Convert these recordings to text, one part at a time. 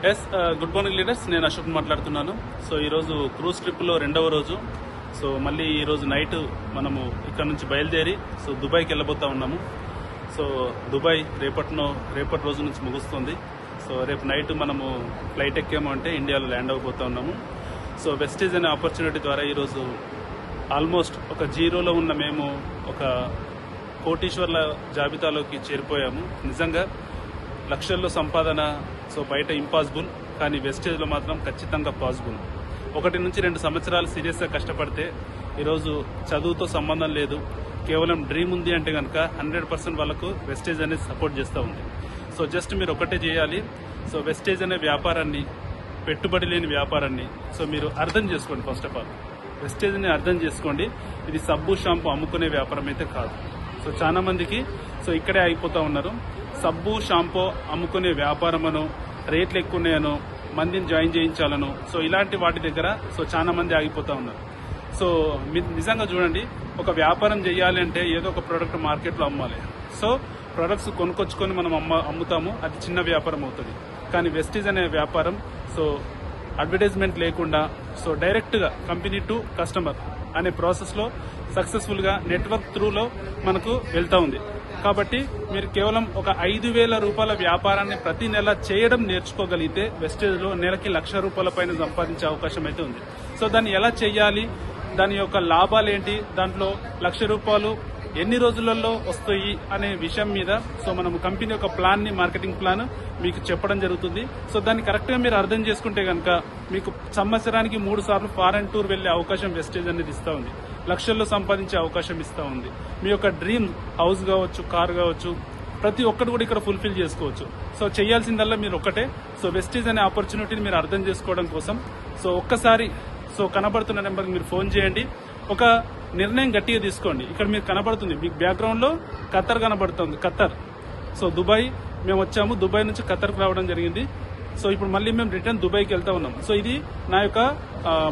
Yes good morning leaders, నేను అశోక్ మాట్లాడుతున్నాను. So ఈరోజు క్రూజ్ ట్రిప్లో 2వ రోజు. సో మళ్ళీ ఈరోజు నైట్ మనము ఇక్కడ నుంచి బయలుదేరి సో దుబాయ్కి వెళ్ళబోతా ఉన్నాము. సో దుబాయ్ రేపటి రోజు నుంచి ముగుస్తుంది. సో రేపు నైట్ మనము ఫ్లైట్ ఎక్కాము అంటే ఇండియాలో ల్యాండ్ అవబోతా ఉన్నాము. సో వెస్టేజ్ అనే ఆపర్చునిటీ ద్వారా ఈరోజు ఆల్మోస్ట్ ఒక జీరోలో ఉన్న మేము ఒక కోటీశ్వర్ల జాబితాలోకి చేరిపోయాము. నిజంగా లక్షల్లో సంపాదన సో బయట ఇంపాసిబుల్, కానీ వెస్టేజ్లో మాత్రం ఖచ్చితంగా పాసిబుల్. 1 నుంచి 2 సంవత్సరాలు సీరియస్గా కష్టపడితే ఈరోజు చదువుతో సంబంధం లేదు, కేవలం డ్రీమ్ ఉంది అంటే కనుక 100% వాళ్ళకు వెస్టేజ్ అనేది సపోర్ట్ చేస్తూ ఉంది. సో జస్ట్ మీరు ఒకటే చేయాలి. సో వెస్టేజ్ అనే వ్యాపారాన్ని, పెట్టుబడి లేని వ్యాపారాన్ని సో మీరు అర్థం చేసుకోండి. ఫస్ట్ ఆఫ్ ఆల్ వెస్టేజ్ని అర్థం చేసుకోండి. ఇది సబ్బు షాంపూ అమ్ముకునే వ్యాపారం అయితే కాదు. సో చాలా మందికి సో ఇక్కడే అయిపోతా ఉన్నారు. సబ్బు షాంపూ అమ్ముకునే వ్యాపారమను, రేట్లు ఎక్కువన్నాయను, మందిని జాయిన్ చేయించాలను, సో ఇలాంటి వాటి దగ్గర సో చాలా మంది ఆగిపోతా ఉన్నారు. సో నిజంగా చూడండి, ఒక వ్యాపారం చేయాలి అంటే ఏదో ఒక ప్రోడక్ట్ మార్కెట్లో అమ్మాలి. సో ప్రొడక్ట్స్ కొనుక్కొచ్చుకొని మనం అమ్ముతాము, అది చిన్న వ్యాపారం అవుతుంది. కానీ వెస్టేజ్ అనే వ్యాపారం సో అడ్వర్టైజ్మెంట్ లేకుండా సో డైరెక్ట్గా కంపెనీ టు కస్టమర్ అనే ప్రాసెస్లో సక్సెస్ఫుల్గా నెట్వర్క్ త్రూలో మనకు వెళ్తా ఉంది. కాబట్టి మీరు కేవలం ఒక 5,000 రూపాయల వ్యాపారాన్ని ప్రతి నెల చేయడం నేర్చుకోగలిగితే వెస్టేజ్లో నెలకి ₹1,00,000 పైన సంపాదించే అవకాశం అయితే ఉంది. సో దాన్ని ఎలా చేయాలి, దాని యొక్క లాభాలు ఏంటి, దాంట్లో ₹1,00,000 ఎన్ని రోజులలో వస్తాయి అనే విషయం మీద సో మనము కంపెనీ యొక్క ప్లాన్ని, మార్కెటింగ్ ప్లాన్ మీకు చెప్పడం జరుగుతుంది. సో దాన్ని కరెక్ట్గా మీరు అర్థం చేసుకుంటే కనుక మీకు సంవత్సరానికి 3 సార్లు ఫారెన్ టూర్ వెళ్లే అవకాశం వెస్టేజ్ అనేది ఇస్తా ఉంది. లక్షల్లో సంపాదించే అవకాశం ఇస్తా ఉంది. మీ యొక్క డ్రీమ్ హౌస్ కావచ్చు, కార్ కావచ్చు, ప్రతి ఒక్కటి కూడా ఇక్కడ ఫుల్ఫిల్ చేసుకోవచ్చు. సో చేయాల్సిందల్లా మీరు ఒక్కటే, సో వెస్టేజ్ అనే ఆపర్చునిటీని మీరు అర్థం చేసుకోవడం కోసం సో ఒక్కసారి సో కనబడుతున్న నెంబర్కి మీరు ఫోన్ చేయండి. ఒక నిర్ణయం గట్టిగా తీసుకోండి. ఇక్కడ మీకు కనబడుతుంది, మీకు బ్యాక్గ్రౌండ్ లో ఖత్తర్ కనబడుతుంది. ఖత్తర్ సో దుబాయ్ మేము వచ్చాము, దుబాయ్ నుంచి ఖత్తర్కి రావడం జరిగింది. సో ఇప్పుడు మళ్ళీ మేము రిటర్న్ దుబాయ్కి వెళ్తా ఉన్నాం. సో ఇది నా యొక్క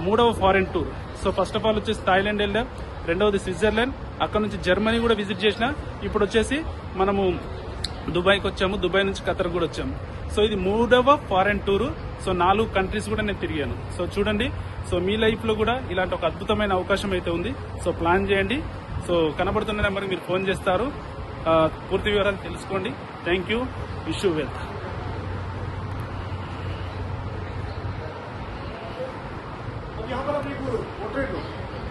3వ foreign tour. So first of all వచ్చేసి థాయిలాండ్ వెళ్ళా, 2వది స్విట్జర్లాండ్, అక్కడ నుంచి జర్మనీ కూడా విజిట్ చేసిన. ఇప్పుడు వచ్చేసి మనము దుబాయ్కి వచ్చాము, దుబాయ్ నుంచి ఖత్తర్ కూడా వచ్చాము. సో ఇది 3వ ఫారెన్ టూర్. సో 4 కంట్రీస్ కూడా నేను తిరిగాను. సో చూడండి, సో మీ లైఫ్ లో కూడా ఇలాంటి ఒక అద్భుతమైన అవకాశం అయితే ఉంది. సో ప్లాన్ చేయండి. సో కనబడుతున్న నెంబర్కి మీరు ఫోన్ చేస్తారు, పూర్తి వివరాలు తెలుసుకోండి. Thank you. Wish you wealth.